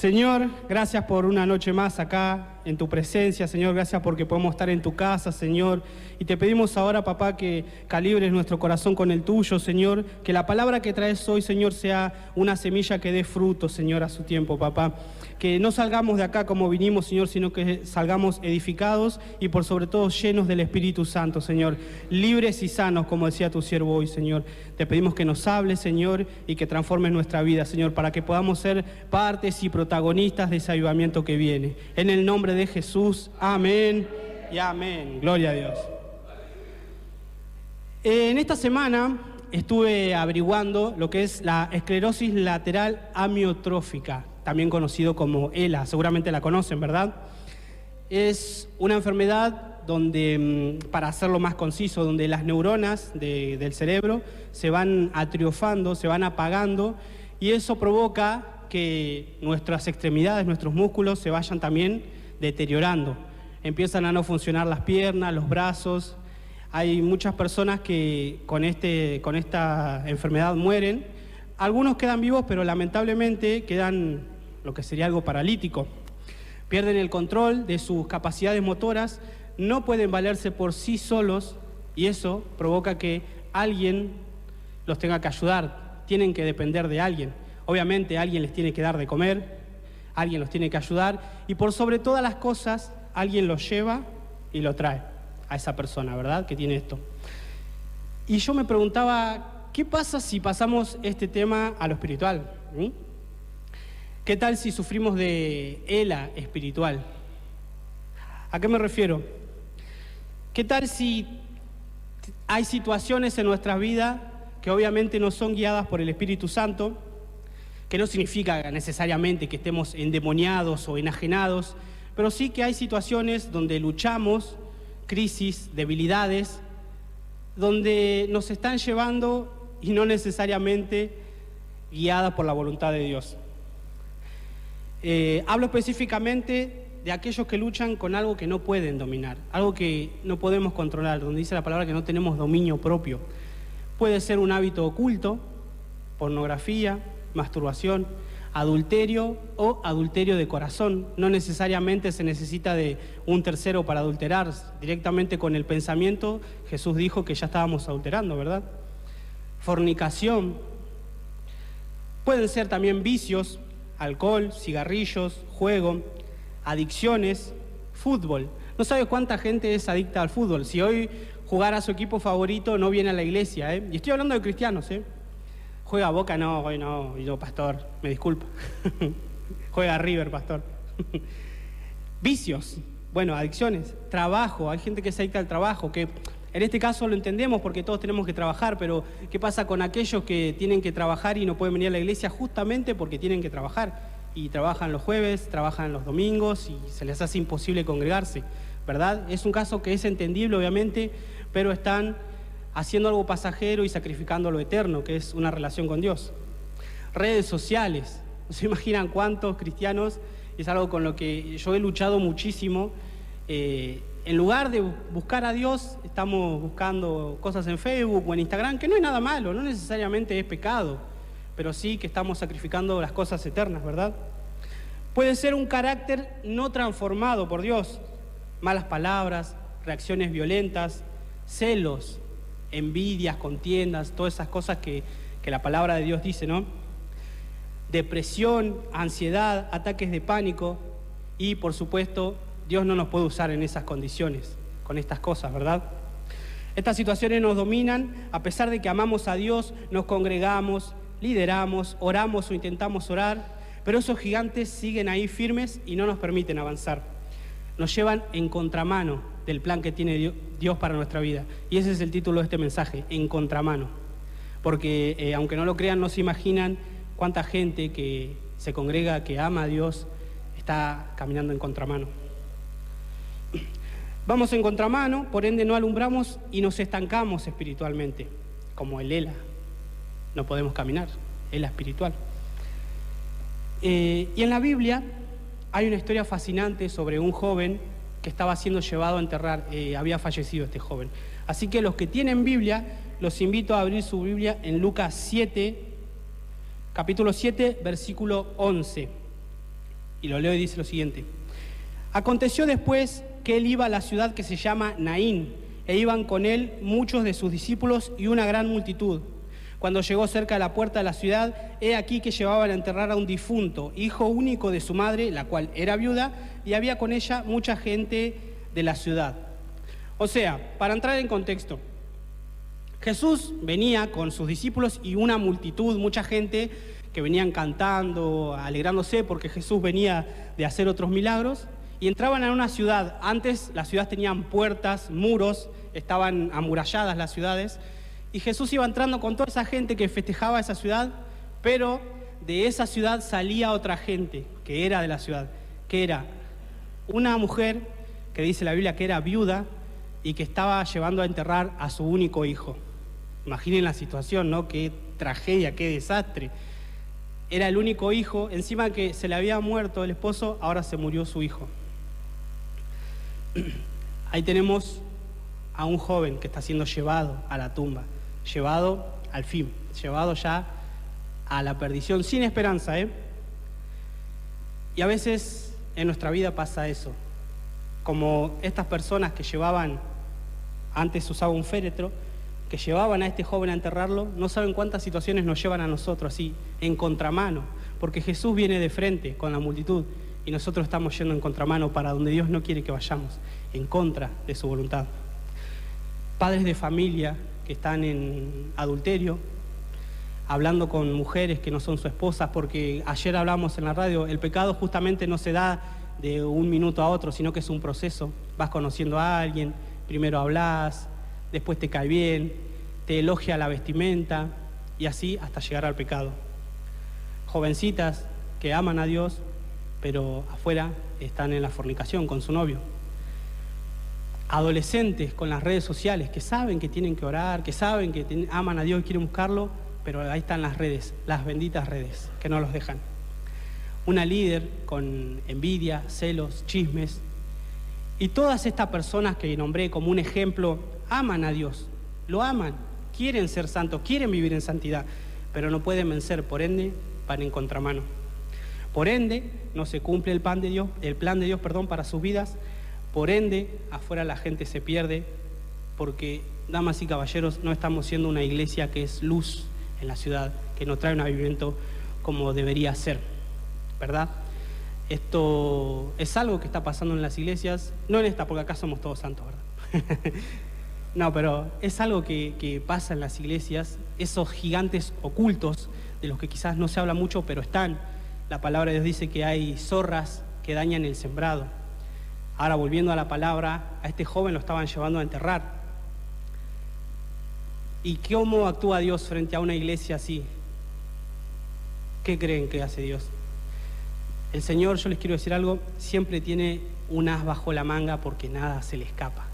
Señor, gracias por una noche más acá en tu presencia, Señor, gracias porque podemos estar en tu casa, Señor, y te pedimos ahora, papá, que calibres nuestro corazón con el tuyo, Señor, que la palabra que traes hoy, Señor, sea una semilla que dé fruto, Señor, a su tiempo, papá, que no salgamos de acá como vinimos, Señor, sino que salgamos edificados y por sobre todo llenos del Espíritu Santo, Señor, libres y sanos, como decía tu siervo hoy, Señor. Te pedimos que nos hables, Señor, y que transformes nuestra vida, Señor, para que podamos ser partes y protagonistas de ese avivamiento que viene. En el nombre de Jesús, amén y amén. Gloria a Dios. En esta semana estuve averiguando lo que es la esclerosis lateral amiotrófica, también conocido como ELA, seguramente la conocen, ¿verdad? Es una enfermedad donde, para hacerlo más conciso, donde las neuronas del cerebro se van atriofando, se van apagando, y eso provoca que nuestras extremidades, nuestros músculos se vayan también deteriorando. Empiezan a no funcionar las piernas, los brazos. Hay muchas personas que con esta enfermedad mueren. Algunos quedan vivos, pero lamentablemente quedan lo que sería algo paralítico. Pierden el control de sus capacidades motoras, no pueden valerse por sí solos y eso provoca que alguien los tenga que ayudar. Tienen que depender de alguien. Obviamente alguien les tiene que dar de comer, alguien los tiene que ayudar y por sobre todas las cosas alguien los lleva y lo trae a esa persona, ¿verdad? Que tiene esto. Y yo me preguntaba, ¿qué pasa si pasamos este tema a lo espiritual? ¿Qué tal si sufrimos de ELA espiritual? ¿A qué me refiero? ¿Qué tal si hay situaciones en nuestra vida que obviamente no son guiadas por el Espíritu Santo, que no significa necesariamente que estemos endemoniados o enajenados, pero sí que hay situaciones donde luchamos, crisis, debilidades, donde nos están llevando y no necesariamente guiadas por la voluntad de Dios? Hablo específicamente de aquellos que luchan con algo que no pueden dominar, algo que no podemos controlar, donde dice la palabra que no tenemos dominio propio. Puede ser un hábito oculto, pornografía, masturbación, adulterio o adulterio de corazón. No necesariamente se necesita de un tercero para adulterar. Directamente con el pensamiento, Jesús dijo que ya estábamos adulterando, ¿verdad? Fornicación. Pueden ser también vicios, alcohol, cigarrillos, juego, adicciones, fútbol. No sabes cuánta gente es adicta al fútbol. Si hoy jugara a su equipo favorito no viene a la iglesia, Y estoy hablando de cristianos, Juega Boca, no, hoy no, y yo, pastor, me disculpa. Juega River, pastor. Vicios, bueno, adicciones, trabajo, hay gente que se adicta al trabajo, que en este caso lo entendemos porque todos tenemos que trabajar, pero ¿qué pasa con aquellos que tienen que trabajar y no pueden venir a la iglesia justamente porque tienen que trabajar? Y trabajan los jueves, trabajan los domingos y se les hace imposible congregarse, ¿verdad? Es un caso que es entendible, obviamente, pero están haciendo algo pasajero y sacrificando lo eterno, que es una relación con Dios. Redes sociales, no se imaginan cuántos cristianos, es algo con lo que yo he luchado muchísimo. En lugar de buscar a Dios, estamos buscando cosas en Facebook o en Instagram, que no es nada malo, no necesariamente es pecado, pero sí que estamos sacrificando las cosas eternas, ¿verdad? Puede ser un carácter no transformado por Dios, malas palabras, reacciones violentas, celos, envidias, contiendas, todas esas cosas que la palabra de Dios dice, ¿no? Depresión, ansiedad, ataques de pánico y, por supuesto, Dios no nos puede usar en esas condiciones, con estas cosas, ¿verdad? Estas situaciones nos dominan, a pesar de que amamos a Dios, nos congregamos, lideramos, oramos o intentamos orar, pero esos gigantes siguen ahí firmes y no nos permiten avanzar. Nos llevan en contramano del plan que tiene Dios para nuestra vida. Y ese es el título de este mensaje, en contramano. Porque aunque no lo crean, no se imaginan cuánta gente que se congrega, que ama a Dios, está caminando en contramano. Vamos en contramano, por ende no alumbramos y nos estancamos espiritualmente, como el ELA. No podemos caminar, ELA espiritual. Y en la Biblia hay una historia fascinante sobre un joven que estaba siendo llevado a enterrar, había fallecido este joven. Así que los que tienen Biblia, los invito a abrir su Biblia en Lucas 7, capítulo 7, versículo 11. Y lo leo y dice lo siguiente. Aconteció después que él iba a la ciudad que se llama Naín, e iban con él muchos de sus discípulos y una gran multitud. Cuando llegó cerca de la puerta de la ciudad, he aquí que llevaban a enterrar a un difunto, hijo único de su madre, la cual era viuda, y había con ella mucha gente de la ciudad. O sea, para entrar en contexto, Jesús venía con sus discípulos y una multitud, mucha gente que venían cantando, alegrándose porque Jesús venía de hacer otros milagros, y entraban a una ciudad. Antes las ciudades tenían puertas, muros, estaban amuralladas las ciudades, y Jesús iba entrando con toda esa gente que festejaba esa ciudad, pero de esa ciudad salía otra gente que era de la ciudad, que era una mujer que dice la Biblia que era viuda y que estaba llevando a enterrar a su único hijo. Imaginen la situación, ¿no? Qué tragedia, qué desastre. Era el único hijo, encima que se le había muerto el esposo, ahora se murió su hijo. Ahí tenemos a un joven que está siendo llevado a la tumba, llevado al fin, llevado ya a la perdición, sin esperanza, ¿eh? Y a veces en nuestra vida pasa eso, como estas personas que llevaban, antes usaba un féretro, que llevaban a este joven a enterrarlo, no saben cuántas situaciones nos llevan a nosotros así, en contramano, porque Jesús viene de frente con la multitud y nosotros estamos yendo en contramano para donde Dios no quiere que vayamos, en contra de su voluntad. Padres de familia que están en adulterio, hablando con mujeres que no son su esposa, porque ayer hablamos en la radio, el pecado justamente no se da de un minuto a otro, sino que es un proceso. Vas conociendo a alguien, primero hablas, después te cae bien, te elogia la vestimenta y así hasta llegar al pecado. Jovencitas que aman a Dios, pero afuera están en la fornicación con su novio. Adolescentes con las redes sociales que saben que tienen que orar, que saben que aman a Dios y quieren buscarlo, pero ahí están las redes, las benditas redes, que no los dejan. Una líder con envidia, celos, chismes. Y todas estas personas que nombré como un ejemplo, aman a Dios, lo aman, quieren ser santos, quieren vivir en santidad, pero no pueden vencer, por ende, van en contramano. Por ende, no se cumple el plan de Dios para sus vidas. Por ende, afuera la gente se pierde, porque, damas y caballeros, no estamos siendo una iglesia que es luz en la ciudad, que nos trae un avivamiento como debería ser, ¿verdad? Esto es algo que está pasando en las iglesias, no en esta, porque acá somos todos santos, ¿verdad? No, pero es algo que pasa en las iglesias, esos gigantes ocultos, de los que quizás no se habla mucho, pero están. La palabra de Dios dice que hay zorras que dañan el sembrado. Ahora, volviendo a la palabra, a este joven lo estaban llevando a enterrar. ¿Y cómo actúa Dios frente a una iglesia así? ¿Qué creen que hace Dios? El Señor, yo les quiero decir algo, siempre tiene un as bajo la manga porque nada se le escapa.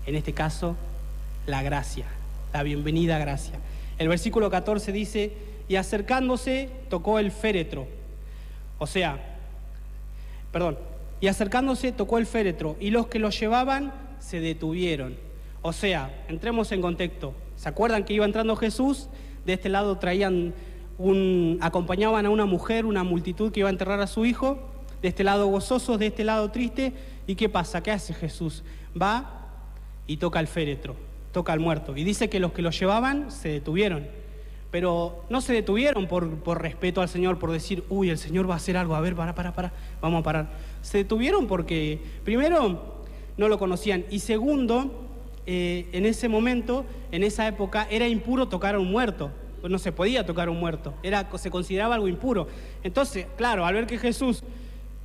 En este caso, la gracia, la bienvenida gracia. El versículo 14 dice, y acercándose tocó el féretro. Y acercándose tocó el féretro, y los que lo llevaban se detuvieron. O sea, entremos en contexto. ¿Se acuerdan que iba entrando Jesús? De este lado acompañaban a una mujer, una multitud que iba a enterrar a su hijo. De este lado gozosos, de este lado triste. ¿Y qué pasa? ¿Qué hace Jesús? Va y toca el féretro, toca al muerto. Y dice que los que lo llevaban se detuvieron. Pero no se detuvieron por respeto al Señor, por decir, uy, el Señor va a hacer algo, a ver, para, vamos a parar. Se detuvieron porque, primero, no lo conocían, y segundo, en ese momento, en esa época, era impuro tocar a un muerto. No se podía tocar a un muerto, se consideraba algo impuro. Entonces, claro, al ver que Jesús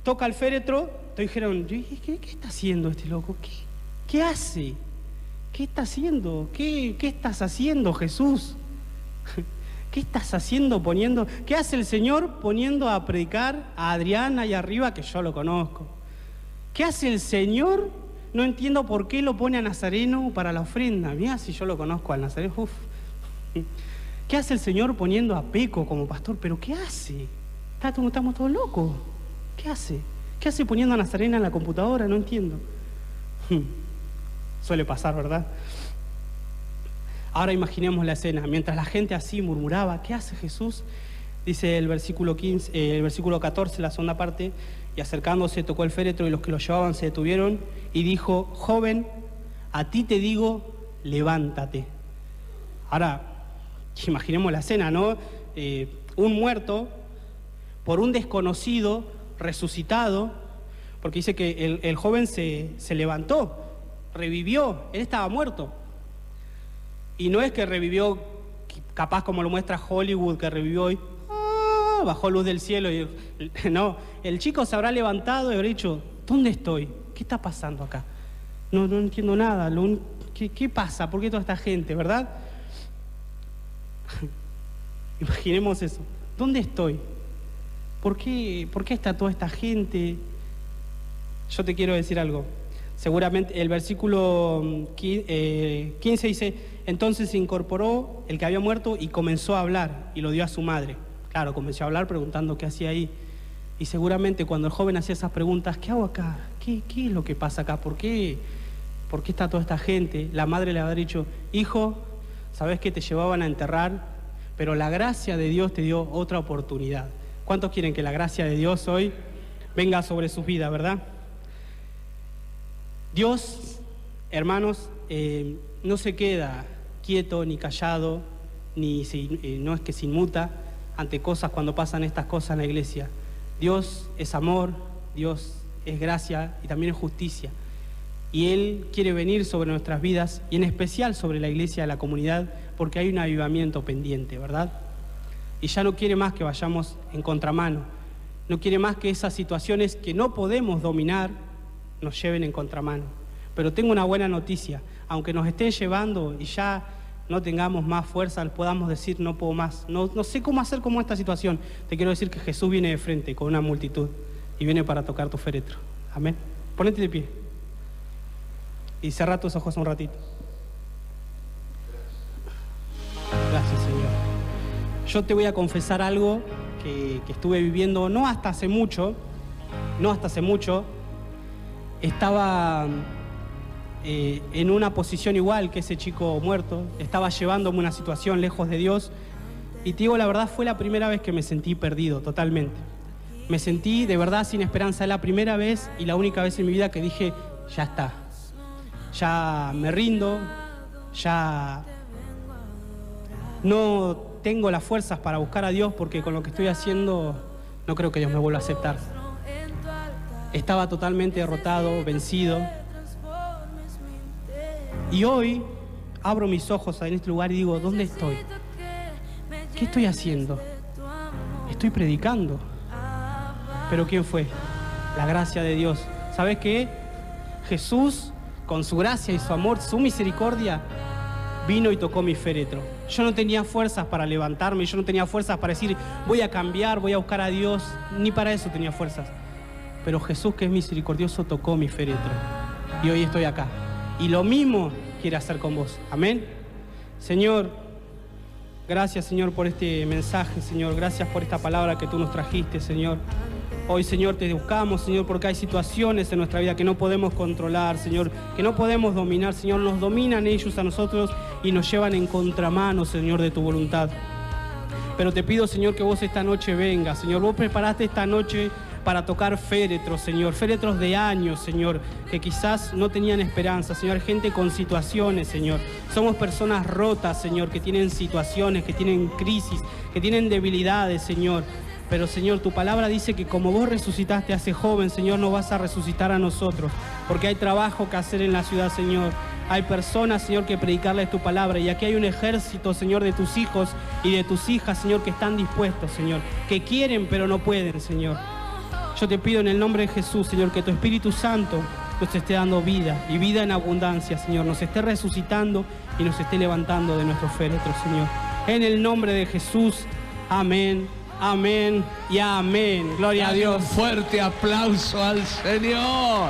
toca el féretro, dijeron, ¿qué está haciendo este loco? ¿Qué hace? ¿Qué está haciendo? ¿Qué estás haciendo, Jesús? ¿Qué estás haciendo qué hace el Señor poniendo a predicar a Adrián ahí arriba, que yo lo conozco? ¿Qué hace el Señor? No entiendo por qué lo pone a Nazareno para la ofrenda. Mirá si yo lo conozco al Nazareno. Uf. ¿Qué hace el Señor poniendo a Peco como pastor? ¿Pero qué hace? Estamos todos locos. ¿Qué hace? ¿Qué hace poniendo a Nazarena en la computadora? No entiendo. Suele pasar, ¿verdad? Ahora imaginemos la escena, mientras la gente así murmuraba, ¿qué hace Jesús? Dice el versículo 15, el versículo 14, la segunda parte, y acercándose tocó el féretro y los que lo llevaban se detuvieron y dijo: joven, a ti te digo, levántate. Ahora, imaginemos la escena, ¿no? Un muerto por un desconocido resucitado, porque dice que el joven se levantó, revivió, él estaba muerto. Y no es que revivió, capaz como lo muestra Hollywood, que revivió hoy, bajó luz del cielo. No, el chico se habrá levantado y habrá dicho: ¿dónde estoy? ¿Qué está pasando acá? No entiendo nada. ¿Qué pasa? ¿Por qué toda esta gente, verdad? Imaginemos eso. ¿Dónde estoy? ¿Por qué está toda esta gente? Yo te quiero decir algo. Seguramente el versículo 15 dice: entonces se incorporó el que había muerto y comenzó a hablar y lo dio a su madre. Claro, comenzó a hablar preguntando qué hacía ahí. Y seguramente cuando el joven hacía esas preguntas: ¿qué hago acá? ¿Qué es lo que pasa acá? ¿Por qué está toda esta gente? La madre le había dicho: hijo, sabes que te llevaban a enterrar, pero la gracia de Dios te dio otra oportunidad. ¿Cuántos quieren que la gracia de Dios hoy venga sobre sus vidas, verdad? Dios, hermanos, no se queda quieto ni callado, no es que se inmuta ante cosas cuando pasan estas cosas en la iglesia. Dios es amor, Dios es gracia y también es justicia. Y Él quiere venir sobre nuestras vidas y en especial sobre la iglesia de la comunidad, porque hay un avivamiento pendiente, ¿verdad? Y ya no quiere más que vayamos en contramano. No quiere más que esas situaciones que no podemos dominar nos lleven en contramano. Pero tengo una buena noticia: aunque nos estén llevando y ya no tengamos más fuerza, podamos decir: no puedo más, no sé cómo hacer como esta situación, te quiero decir que Jesús viene de frente con una multitud y viene para tocar tu féretro. Amén. Ponete de pie y cerrá tus ojos un ratito. Gracias, Señor. Yo te voy a confesar algo que estuve viviendo no hasta hace mucho. Estaba en una posición igual que ese chico muerto. Estaba llevándome una situación lejos de Dios. Y te digo la verdad, fue la primera vez que me sentí perdido totalmente. Me sentí de verdad sin esperanza. Es la primera vez y la única vez en mi vida que dije: ya está. Ya me rindo. Ya no tengo las fuerzas para buscar a Dios, porque con lo que estoy haciendo no creo que Dios me vuelva a aceptar. Estaba totalmente derrotado, vencido. Y hoy abro mis ojos en este lugar y digo: ¿dónde estoy? ¿Qué estoy haciendo? Estoy predicando. ¿Pero quién fue? La gracia de Dios. ¿Sabes qué? Jesús, con su gracia y su amor, su misericordia, vino y tocó mi féretro. Yo no tenía fuerzas para levantarme, yo no tenía fuerzas para decir: voy a cambiar, voy a buscar a Dios. Ni para eso tenía fuerzas. Pero Jesús, que es misericordioso, tocó mi féretro. Y hoy estoy acá. Y lo mismo quiere hacer con vos. Amén. Señor, gracias, Señor, por este mensaje, Señor. Gracias por esta palabra que tú nos trajiste, Señor. Hoy, Señor, te buscamos, Señor, porque hay situaciones en nuestra vida que no podemos controlar, Señor, que no podemos dominar, Señor. Nos dominan ellos a nosotros y nos llevan en contramano, Señor, de tu voluntad. Pero te pido, Señor, que vos esta noche vengas, Señor. Vos preparaste esta noche para tocar féretros, Señor, féretros de años, Señor, que quizás no tenían esperanza, Señor, gente con situaciones, Señor. Somos personas rotas, Señor, que tienen situaciones, que tienen crisis, que tienen debilidades, Señor. Pero, Señor, tu palabra dice que como vos resucitaste a ese joven, Señor, no vas a resucitar a nosotros, porque hay trabajo que hacer en la ciudad, Señor. Hay personas, Señor, que predicarles tu palabra. Y aquí hay un ejército, Señor, de tus hijos y de tus hijas, Señor, que están dispuestos, Señor, que quieren pero no pueden, Señor. Yo te pido en el nombre de Jesús, Señor, que tu Espíritu Santo nos esté dando vida y vida en abundancia, Señor. Nos esté resucitando y nos esté levantando de nuestros féretros, Señor. En el nombre de Jesús, amén, amén y amén. Gloria a Dios. Un fuerte aplauso al Señor.